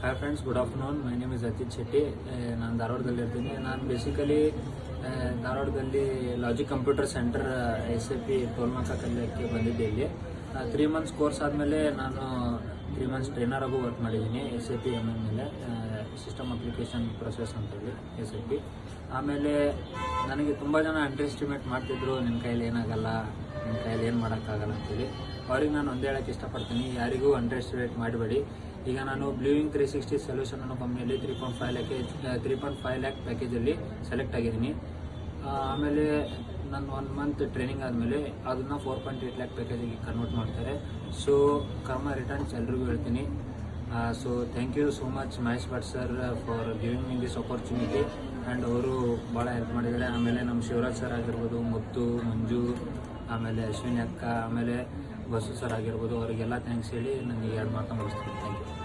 Hi friends, good afternoon. My name is Ajit Shetty. ನಾನು ಧಾರವಾಡದಲ್ಲಿ ಇರ್ತೀನಿ. ನಾನು ಬೇಸಿಕಲಿ ಧಾರವಾಡದಲ್ಲಿ ಲಾಜಿಕ್ ಕಂಪ್ಯೂಟರ್ ಸೆಂಟರ್ SAP ಟೋಲ್ನಾಕ ಕಲಿಯೋಕ್ಕೆ ಬಂದಿದ್ದೆ. ಇಲ್ಲಿ 3 ಮಂತ್ಸ್ ಕೋರ್ಸ್ ಆದಮೇಲೆ ನಾನು 3 ಮಂತ್ಸ್ ಟ್ರೈನರ್ ಆಗು ವರ್ಕ್ ಮಾಡಿದ್ದೀನಿ SAP MM ಮೇಲೆ, ಸಿಸ್ಟಮ್ ಅಪ್ಲಿಕೇಶನ್ ಪ್ರೊಸೆಸ್ ಅಂತೇಳಿ SAP. ಆಮೇಲೆ ನನಗೆ ತುಂಬ ಜನ ಅಂಡರ್ ಎಸ್ಟಿಮೇಟ್ ಮಾಡ್ತಿದ್ರು, ನಿನ್ನ ಕೈಲಿ ಏನಾಗಲ್ಲ, ನಿನ್ನ ಕೈಲಿ ಏನು ಮಾಡೋಕ್ಕಾಗಲ್ಲ ಅಂತೇಳಿ. ಅವ್ರಿಗೆ ನಾನು ಒಂದೇ ಹೇಳೋಕ್ಕೆ ಇಷ್ಟಪಡ್ತೀನಿ, ಯಾರಿಗೂ ಅಂಡರ್ ಎಸ್ಟಿಮೇಟ್ ಮಾಡಬೇಡಿ. ಈಗ ನಾನು ಬ್ಲೂವಿಂಗ್ 360 ಸೊಲ್ಯೂಷನ್ ಅನ್ನೋ ಕಂಪ್ನಿಯಲ್ಲಿ 3.5 ಲ್ಯಾಕ್ ಪ್ಯಾಕೇಜಲ್ಲಿ ಸೆಲೆಕ್ಟ್ ಆಗಿದ್ದೀನಿ. ಆಮೇಲೆ ನಾನು 1 ಮಂತ್ ಟ್ರೈನಿಂಗ್ ಆದಮೇಲೆ ಅದನ್ನು 4.8 ಲ್ಯಾಕ್ ಪ್ಯಾಕೇಜಿಗೆ ಕನ್ವರ್ಟ್ ಮಾಡ್ತಾರೆ. ಸೊ ಕರ್ಮ ರಿಟರ್ನ್ಸ್ ಎಲ್ರಿಗೂ ಹೇಳ್ತೀನಿ. So thank you so much Mahesh Bhat sir for giving me this opportunity. And ಅವರು ಭಾಳ ಹೆಲ್ಪ್ ಮಾಡಿದ್ದಾರೆ. ಆಮೇಲೆ ನಮ್ಮ ಶಿವರಾಜ್ ಸರ್ ಆಗಿರ್ಬೋದು, ಮುತ್ತು, ಮಂಜು, ಆಮೇಲೆ ಅಶ್ವಿನಿ ಅಕ್ಕ, ಆಮೇಲೆ ಬಸು ಸರ್ ಆಗಿರ್ಬೋದು, ಅವರಿಗೆಲ್ಲ ಥ್ಯಾಂಕ್ಸ್ ಹೇಳಿ ನನಗೆ 2 ಮಾತು ಮುಗಿಸ್ತೀನಿ. Thank you.